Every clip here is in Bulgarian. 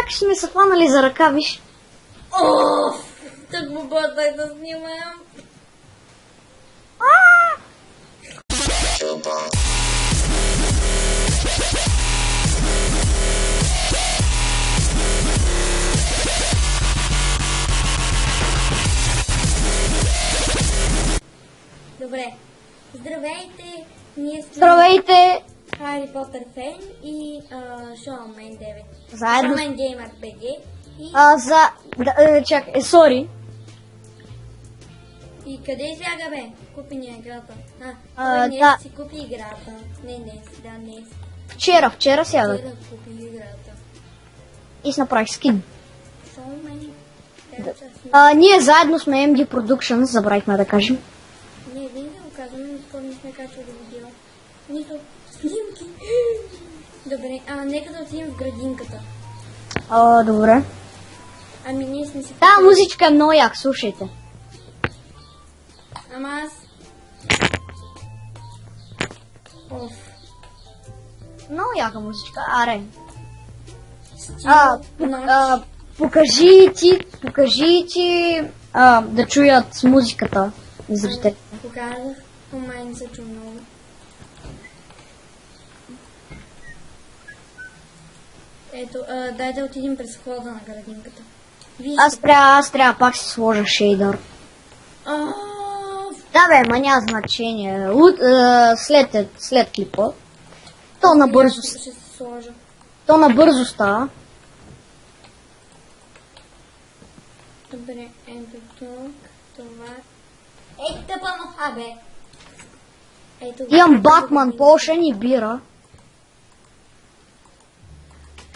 сякаш сме се хванали за ръка, виж. Так му бъдах да снимам. Добре. Здравейте! Ние сме Здравейте! Хари Потър фен и Шоумен 9. Заедно. Шоумен Геймър БГ и... Чакай, сори. И къде избяга, бе? Купи ни играта. Да. Си купи играта. Не. Вчера сядах. Вчера купи играта. И си направих скин. Шоумен. Ние заедно сме MD Productions, забравихме да кажем. Не, винаги го казваме, но не сме качвали видео. Нито снимки. Добре, нека да отидем в градинката. Добре. Ами ние сме си... Да, музичка е много як, слушайте. Ама аз... Много яка музичка, аре. Стил, нощ. Покажи ти да чуят с музиката зрителите. Показах, но май не се чу много. Ето, дай да отидем през входа на градинката. Аз трябва пак си сложа шейдър. Да бе, ма няма значение. След клипа. То набързо ще се сложа. То набързо става. Добре, ето тук, това. Ей, тъпа муха, бе! Ето, Имам Батман, Potion и бира.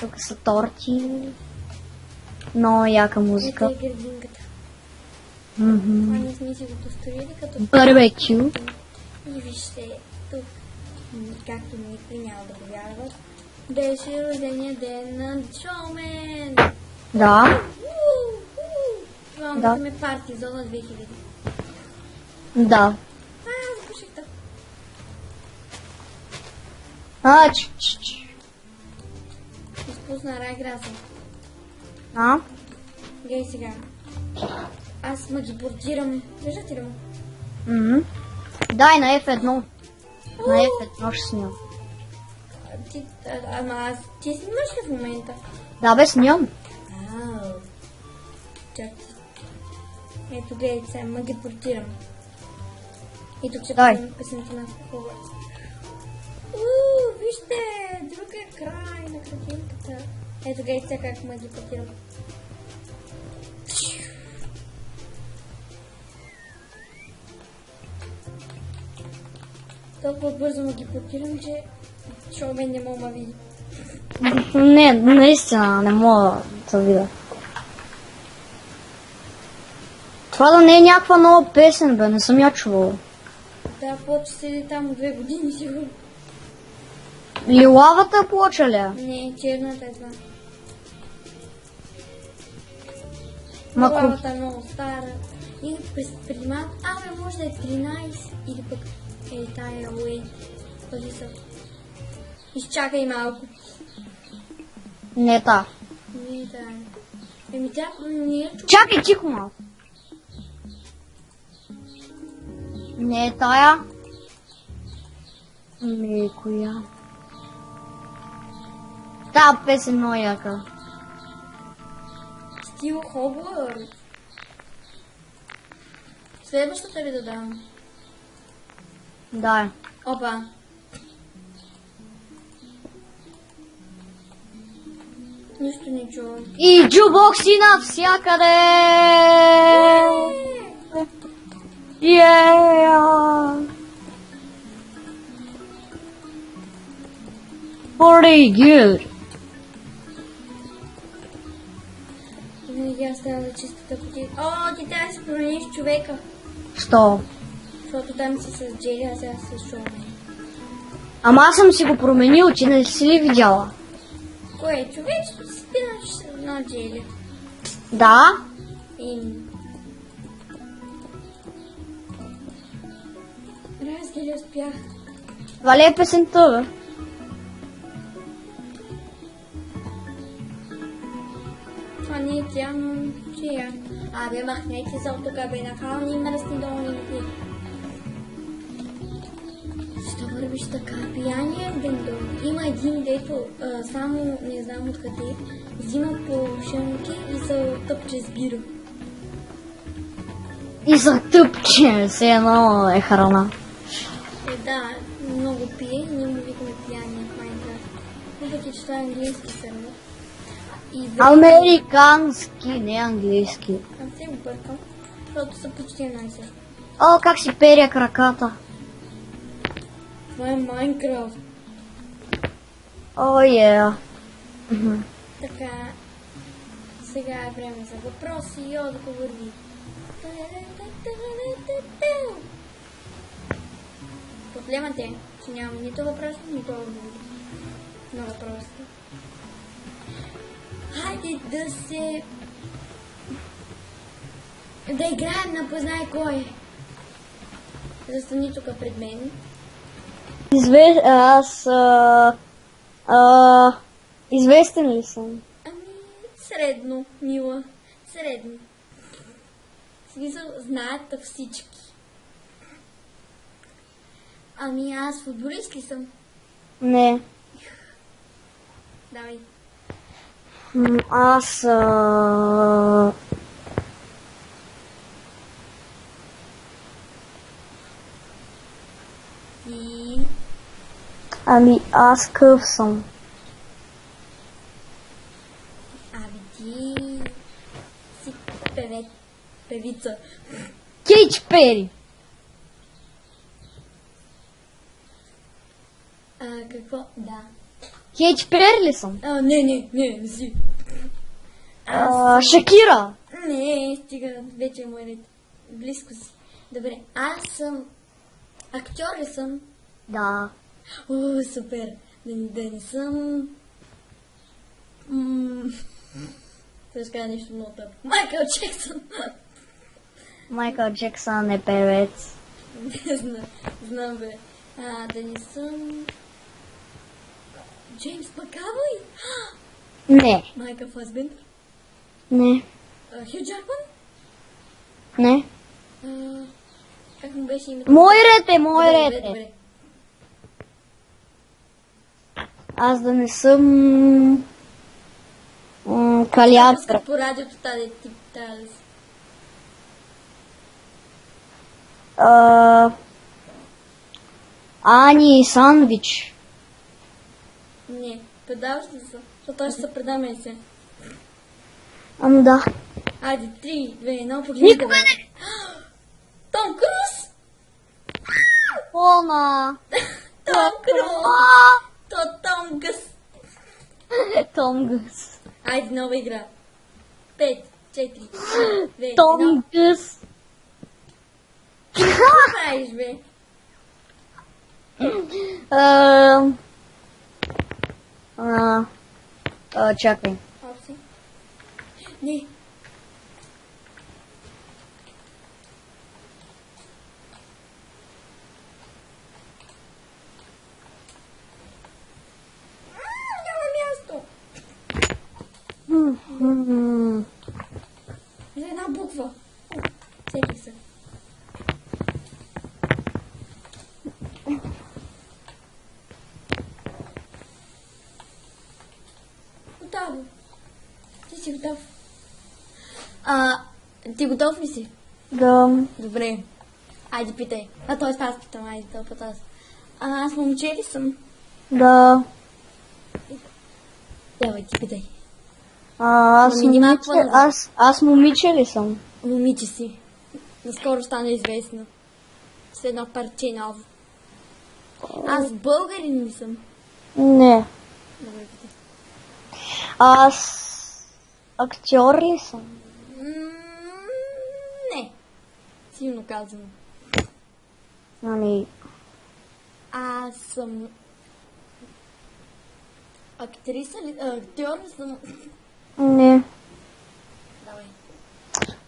Тук са торти. Много яка музика. ето е градинката. Това ние сме си го построили като... Барбекю. И вижте, тук, както никой няма да го вярват, беше рождения ден на Шоумен! Да. Това Да. сме парти, зона 2000. Да. Запуших да. Изпусна рай граса. Гей сега. Аз ме ги бортирам. Виждате ли му? Дай на F1. На F1 ще снимам. Ти снимаш ли в момента? Да бе, снимам. Чакай. Ето гледайте сега, ме ги бортирам. И тук ще Дай. пуснем песента на Хогвартс. Вижте, друг е край на градинката. Ето гледайте сега как ме ги бортирам. Толкова бързо ме ги бортирам, че Шоумен не мога да види. Не, наистина не мога да видя. Това да не е някаква нова песен, бе, не съм я чувала. Да, плоча седи там от 2 години сигурно. Лилавата плоча ли? Не, черната е това. Мако. Лавата е много стара. И преди малко, може да е 13 или пък тая Уей. Този са. Изчакай малко. Не е та. Не, тая. Тя не е чу. Чакай, тихо малко. Не е тая. Коя? Та песен много яка. Стил Хогвартс. Следващата ли да дам? Да. Опа. Нищо не чувам. И джубокси навсякъде! Yeah! Pretty good. Винаги аз трябва да чистата кутия. Ти трябва да си промениш човека. Що? Защото там си с Джери, а сега с Шоумен. Ама аз съм си го променил, че не си ли видяла? Кое? Човечето си спинаш на Джери. Да? Раз ли успях? Това ли е песента, бе? Това не е тя, но чия? Абе, махнете се от тук, бе, нахално ни мръсни долу ни ти. Що вървиш така? Пияния Бендо. Има един, дето само не знам откъде, взима по шънки и се тъпче с бира. И за тъпче, се едно е храна. Да, много пие, ние му викаме пияния в Майнкрафт. Въпреки, че това е английски сервер. И Американски, не английски. Аз се объркам, защото са почти една и съща. О, как си перя краката. Това е Майнкрафт. О, е. Така, сега е време за въпроси и отговори. Проблемът е, че нямаме нито въпроси, нито отговори на въпросите. Хайде да играем на познай кой. Застани тук пред мен. Известен ли съм? Ами, средно, мила. Средно. Смисъл, знаят всички. Ами, аз футболист ли съм? Не. Давай. Аз... И... Ами, аз къв съм. Аби ти... си певица. Кейч Пери. Какво? Да. Кейч Пери ли съм? Не си. Шакира. Не, стига, вече му е ред. Близко си. Добре, аз съм... Актьор ли съм? Да. О, супер. Да не съм... Ще кажа нещо много тъпо. Майкъл Джексън. Майкъл Джексън е певец. Не знам бе. Да не съм... Джеймс Макавой? Не. Майкъл Фасбендър? Не. Хю Джакман? Не. Как му беше името? Мой ред е. Добре. Аз да не съм... Калиатра. По радиото тази тип тази. Ани Сандвич. Не, предаваш ли се? Защото аз ще се предаме се. Да. Айде, 3, 2, 1, погледнете. Никога не... Том Круз! Пона. Том Круз! Том Гъс! Том Гъс. Айде, нова игра. 5, 4, 2, Том 1. Гъс. Какво правиш, бе? Чакай. Опси. Не. Няма място. За една буква. Сетих се. Готово. Ти си готов. Ти готов ли си? Да. Добре. Айде питай. Т.е. аз питам, айде път аз. Аз момче ли съм? Да. Давай, ти питай. Аз Ами, няма какво момиче, да- аз момиче ли съм? Момиче си. Наскоро стана известно. С едно парче ново. Аз българин ли съм? Не. Добре, питай. Аз актьор ли съм? Не. Силно казано. Ами, Аз съм... Актриса ли? Актьор ли съм? не. Давай.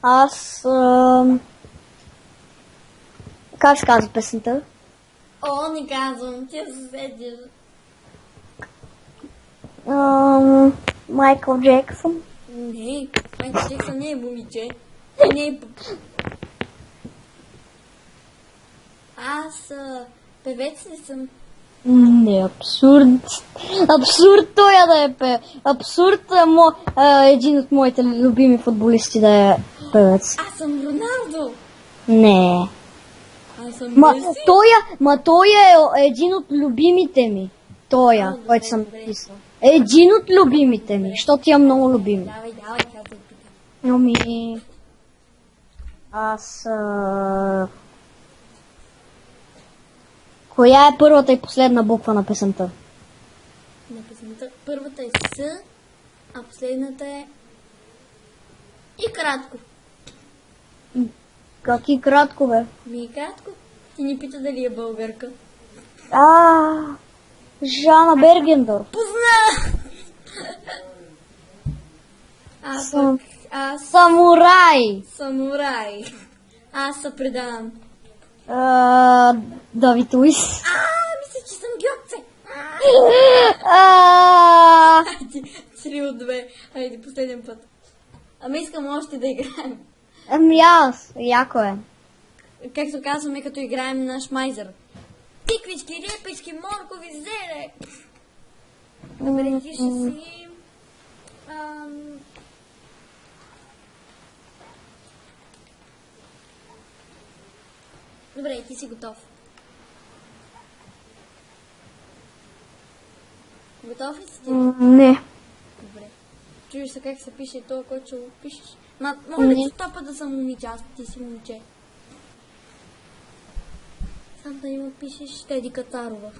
Аз... Как се казва песента? О, не казвам. Ти се седиш. Майкъл Джексън. Не, Майкъл Джексън не е момиче. Не е... Аз певец не съм. Не, абсурд. Абсурд той да е певец. Абсурд един от моите любими футболисти да е певец. Аз съм Роналдо. Не. Аз съм Ма Меси. той е един от любимите ми. Който съм добре. писал. Един от любимите ми, защото имам много любими. Давай, казвай тук. Ами... Аз... Коя е първата и последна буква на песента? На песента първата е С, а последната е и кратко. Как и кратко, бе? Ми е кратко. Ти ни пита дали е българка. Жана Бергендорф. Позна! Аз Самурай. самурай. Аз се предавам. Давид Луис. Мисля, че съм гьотце. Хайде, 3 от 2. Хайде, последен път. Ама искам още да играем. Ами аз, яко е. Както казваме, като играем на Шмайзер. Тиквички, репички, моркови, зеле. Добре, ти ще си... Добре, ти си готов. Готов ли си ти? Не. Добре. Чуеш се как се пише това, който ще го пишеш? Мога да ти стопа да съм момиче, аз ти си момиче. Сам да има пишеш Теди Кацарова.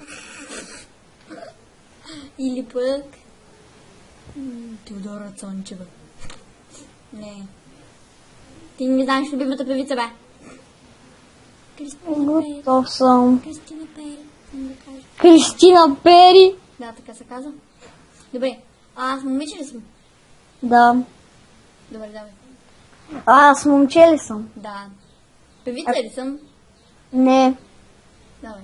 Или пък... Теодора Цончева. Не. Ти не знаеш любимата певица, бе. Кристина Пери. Готов съм. Кристина Пери. Да кажа. Кристина Пери. Да, така се казва. Добре. Аз момиче ли съм? Да. Добре, давай. Аз момче ли съм? Да. Певица ли съм? Не. Давай.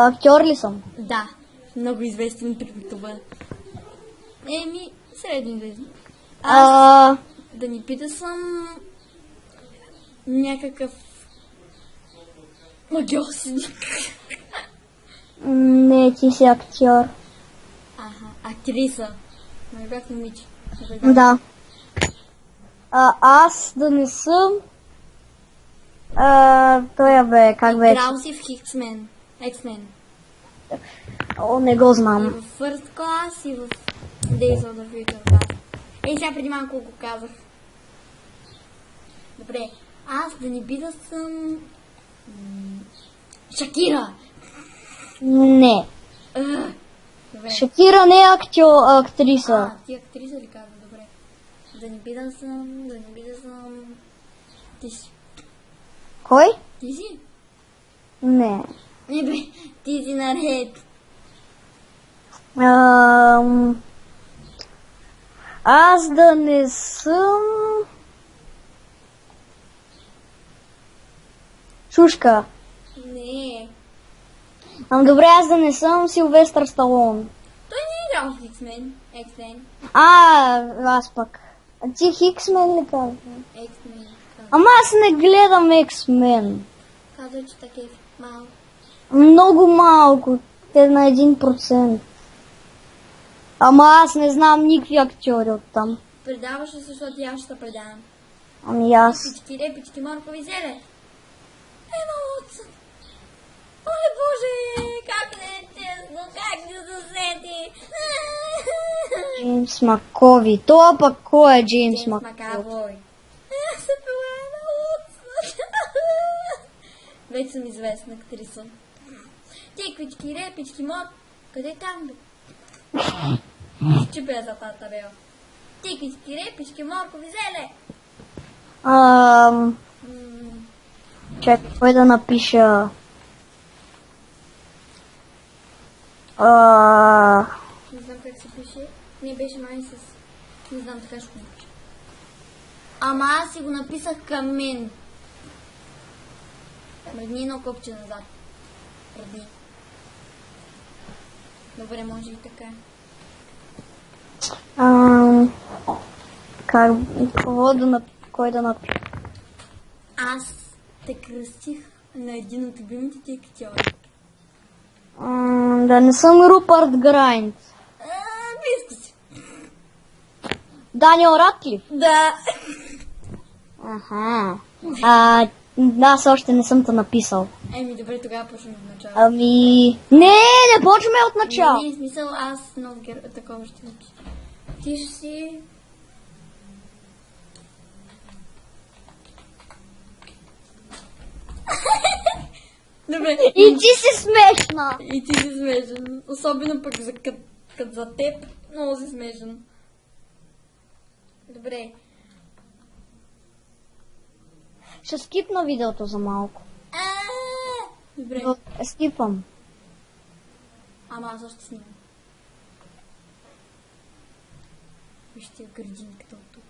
Актьор ли съм? Да. Много известен при това. Средно известен. Да ни пита съм някакъв магиосник. Не, ти си актьор. Актриса. Не бях момиче. Да. Аз да не съм... Той бе, как беше? Играл си в X-Men. О, не го И знам. в First Class, и в Days of the Future Past. Сега преди малко го казах. Добре. Аз да не би да съм... Шакира. Не. Добре. Шакира не е актриса. Ти актриса ли казва? Добре. Да не би да съм... Ти си. Кой? Ти си? Не. Не бе, ти си наред. Аз да не съм... Шушка. Не. Добре, аз да не съм Силвестър Сталон. Той не е играл в X-Men. Аз пък. Ти Хиксмен ли казва? X-Men. Ама аз не гледам X-Men. Казва, че така е малко. Много малко. Те на 1%. Ама аз не знам никакви актьори оттам. Предаваш ли, защото аз ще предавам. Ами аз. Пички, репички, моркови, зеле. От... Оле Боже, как не е честно, как не засети. Джеймс Макови. Това пък кой е Джеймс Макови? Макавой. Се пила Вече съм известна актриса. Тиквички, репички, Къде е там, бе? Че бе за тата, бе. Тиквички, репички, моркови, зеле. Чакай, кой да напиша? Не знам как се пише. Не беше май с... Не знам, така ще го напиша. Ама аз си го написах към мен. Мръдни едно копче назад. Мръдни. Добре, може и така. Кой да напише? Аз те кръстих на един от любимите ти актьори. Да не съм Рупърт Грайнт. Близко си. Даниел Радклиф? Да. Аха. Аз още не съм те написал. Добре, тогава почваме от начало. Не почваме от начало. Не, смисъл, аз много такова ще напиша. Ти ще си... Добре. И ти си смешна. И ти си смешен. Особено пък като за теб. Много си смешен. Добре. Ще скипна видеото за малко. Добре. Скипвам. Ама аз още снимам. Вижте градинката от тук.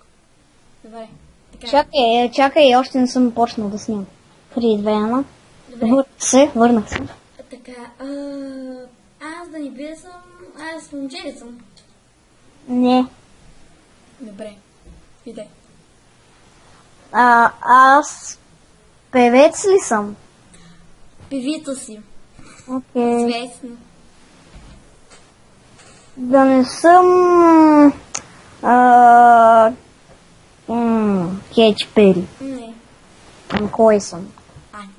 Добре. Така. Чакай, още не съм почнал да снимам. 3, 2, 1. Върнах се. Така, аз да не бида съм, аз момче ли съм? Не. Добре, иде. Аз певец ли съм? Певица си. Окей. Известна. Да не съм... Кетч Пери. Не. Кой съм?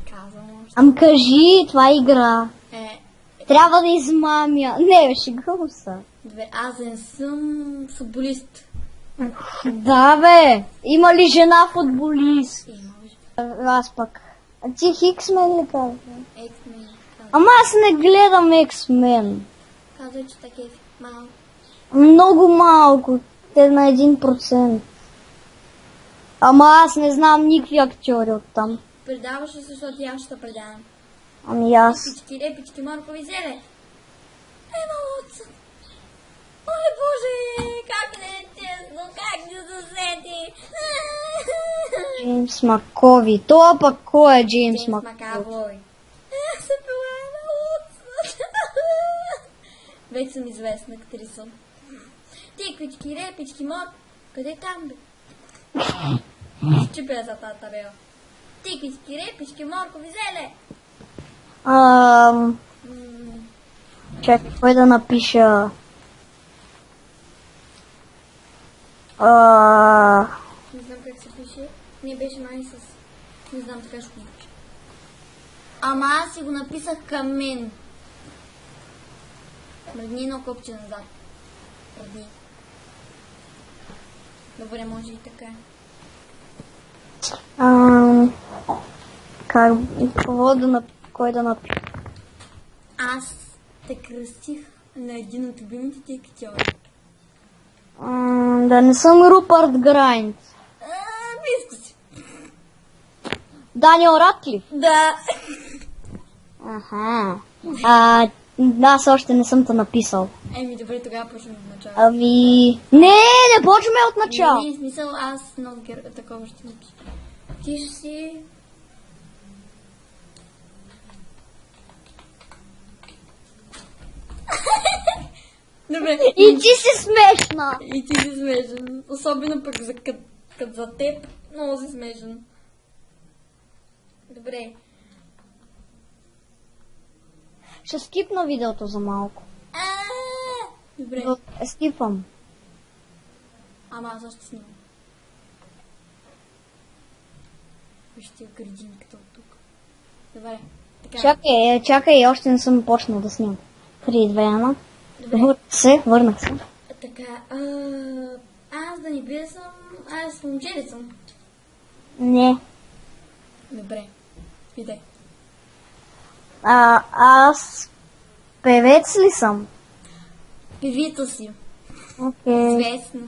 Казвам още. Кажи, това е игра. Трябва да измамя. Не, шегувам се. Добре, аз не съм футболист. Да, бе. Има ли жена футболист? Има. Аз пък. Ти Хиксмен ли казва? Ексмен. Ама аз не гледам Ексмен. Казва, че така е малко. Много малко. Те на 1%. Ама аз не знам никакви актьори оттам. Предаваш ли, защото аз ще предавам. Ами аз. Пички, репички, моркови зеле. Луца. Оле Боже, как не е честно, как не засети. Джеймс Макови. Това пък кой е Джеймс Макови? Макавой. Се пила Луца. Вече съм известна актриса. Тиквички, репички, мор. Къде е там, бе? Чупя за тази табела. Тиквички, репички, моркови зеле. Чакай, кой да напиша? Не знам как се пише. Не беше май с... Не знам, така ще го напиша. Ама аз си го написах към мен. Мръдни едно копче назад. Мръдни. Добре, може и така. Кой да напиша? Аз те кръстих на един от любимите ти актьори. Да не съм Рупърт Грайнт. Близко си. Даниел Радклиф? Да. Аха. Аз още не съм те написал. Добре, тогава почваме от начало. Не почваме от начало. Не, смисъл, аз много такова ще напиша. Ти ще си... Добре. И ти си смешна. И ти си смешен. Особено пък като за теб. Много си смешен. Добре. Ще скипна видеото за малко. Добре. Скипвам. Ама аз още снимам. Вижте градинката от тук. Добре. Така. Чакай, още не съм почнал да снимам. 3, 2, 1. Върнах се. Така, аз да не бида съм, аз момче ли съм? Не. Добре, иде. Аз певец ли съм? Певица си. Окей. Известна.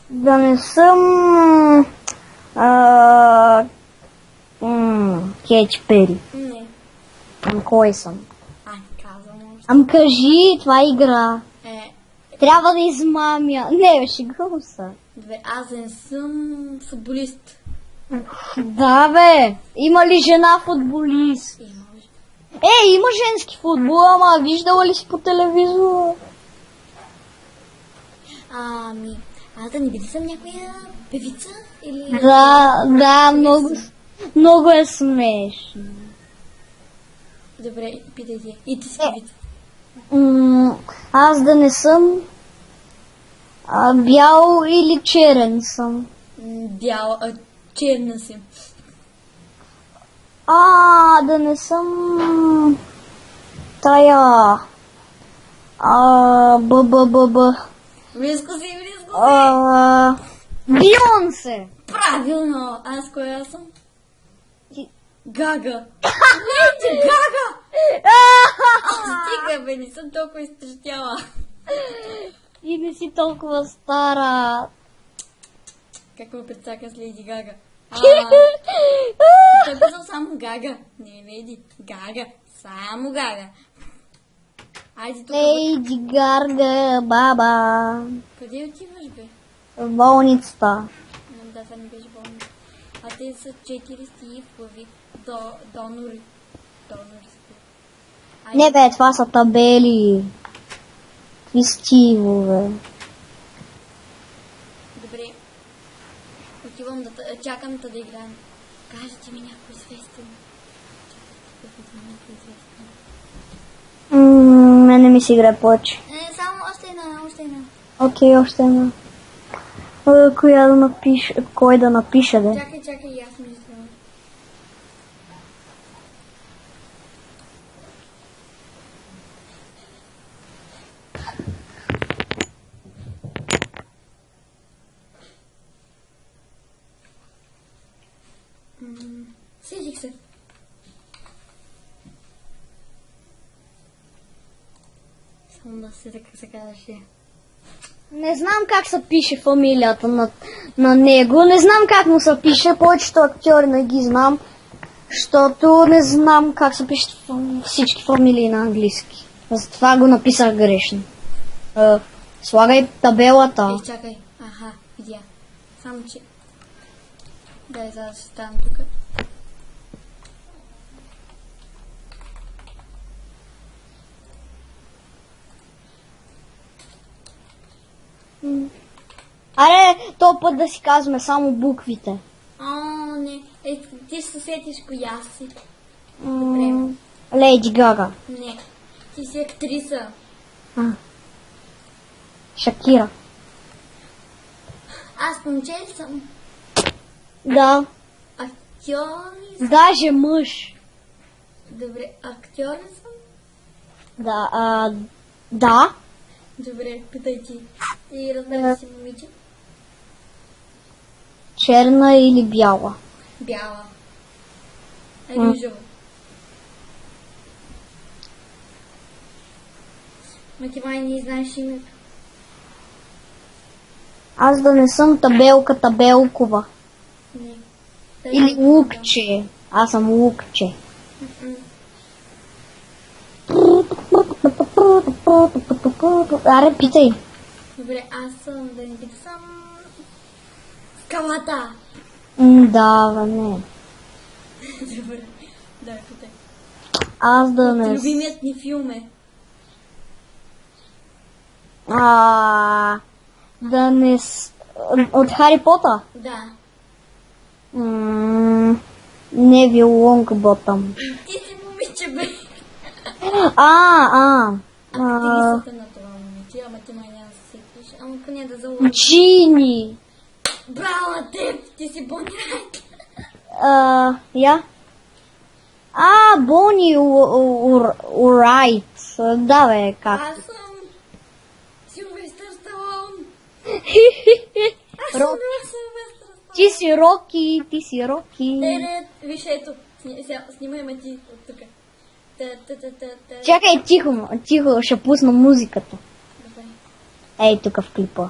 Да не съм... Кетч Пери. Не. Кой съм? Казвам още. Кажи, това е игра. Трябва да измамя. Не, шегувам се. Добре, аз не съм футболист. Да, бе. Има ли жена футболист? Има. Има женски футбол, ама виждала ли си по телевизора? Аз да не би да съм някоя певица? Или... Да, много е смешно. Добре, питай ти. И ти си певица. Аз да не съм бял или черен съм. Бяла, черна си. Да не съм тая б. Близко си. Бионсе. Правилно! Аз коя съм? Ти- Гага! Леди Гага! Стига, бе, не съм толкова изтъжтяла. И не си толкова стара. Какво предсака с Леди Гага? Той казал само Гага. Не, Леди Гага. Само Гага. Айде тук. Лейди Гарга, баба. Къде отиваш, бе? В болницата. Да, това не беше болница. А те са 4 стии в глави. Донори. Не бе, това са табели. Какви стивове. Добре. Отивам чакам да играем. Кажете ми някой известен. Мене ми си играе повече. Само още една. Окей, още една. Кой да напише, бе? Чакай, и аз мисля. Сетих се. Само да се така се казваше. Не знам как се пише фамилията на него. Не знам как му се пише. Повечето актьори не ги знам. Защото не знам как се пишат всички фамилии на английски. Затова го написах грешно. Слагай табелата. Чакай. Аха, видя. Само че... Дай, за да се ставам тук. Аре, то път да си казваме само буквите. Не. Ти се сетиш коя си. Добре. Лейди Гага. Не. Ти си актриса. Шакира. Аз момче ли съм? Да. Актьор ли съм? Даже мъж. Добре, актьор ли съм? Да. Добре, питай ти. Ти разбира си момиче? Черна или бяла? Бяла. Рижова. Ма ти май не знаеш името. Аз да не съм Табелкова. Не. Или Лукче. Аз съм Лукче. Аре, питай. Добре, аз съм да не пита съм... Скалата. Да, не. Добре, да, питай. Аз да не... Любимият ни филм е. Да не... От Хари Пота? Да. Невил Лонгботъм. Ти си момиче, бе. Актрисата на това момиче, ама ти май няма да се сетиш. Ама поне да заложиш. Джини. Браво на теб, ти си Бони Райт. Я? Бони Урайт. Да, бе, как? Аз съм Силвестър Сталон. Ти си Роки. Виж, ето, снимай ме ти от тук. Чакай, тихо, ще пусна музиката. Добре. Ей, тук в клипа.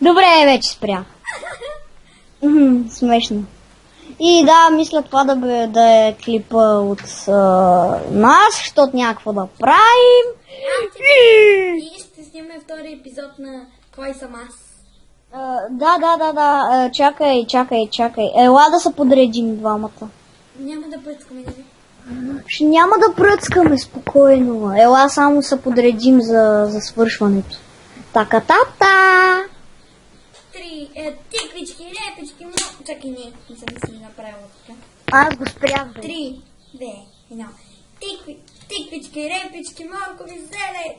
Добре, вече спря. Смешно. И да, мисля това да е клипа от нас, защото някакво да правим. И ще снимем втори епизод на кой съм аз. Да. Чакай. Ела да се подредим двамата. Няма да пръскаме, нали? Ще няма да пръцкаме спокойно. Ела само се подредим за свършването. Така-та-та! Тиквички, репички, чакай, не съм си направила така. Аз го спрях. 3, 2, 1. Тиквички, репички, моркови, зеле.